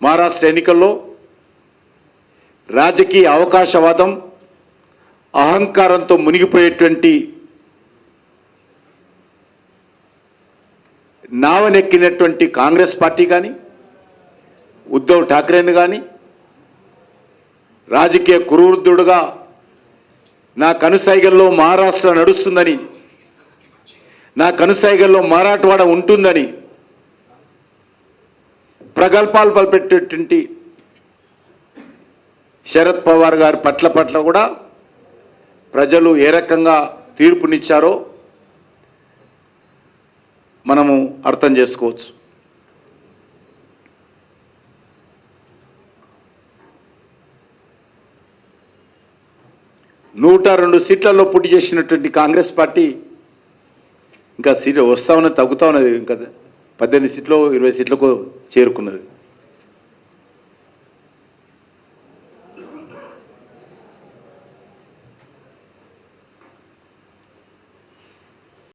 మహారాష్ట్ర ఎన్నికల్లో రాజకీయ అవకాశవాదం అహంకారంతో మునిగిపోయేటువంటి నావనెక్కినటువంటి కాంగ్రెస్ పార్టీ కానీ ఉద్ధవ్ ఠాక్రేని కానీ రాజకీయ కురువృద్ధుడుగా నా కనుసైగల్లో మహారాష్ట్ర నడుస్తుందని, నా కనుసైగల్లో మరాఠవాడ ఉంటుందని ప్రగల్భాలు పలిపెట్టేటువంటి శరద్ పవార్ గారి పట్ల కూడా ప్రజలు ఏ రకంగా తీర్పునిచ్చారో మనము అర్థం చేసుకోవచ్చు. నూట 2 సీట్లలో పోటీ చేసినటువంటి కాంగ్రెస్ పార్టీ ఇంకా సీట్లు వస్తూ ఉన్నది, తగ్గుతూ ఉన్నది. ఇంకా 18 సీట్లు 20 సీట్లకు చేరుకున్నది.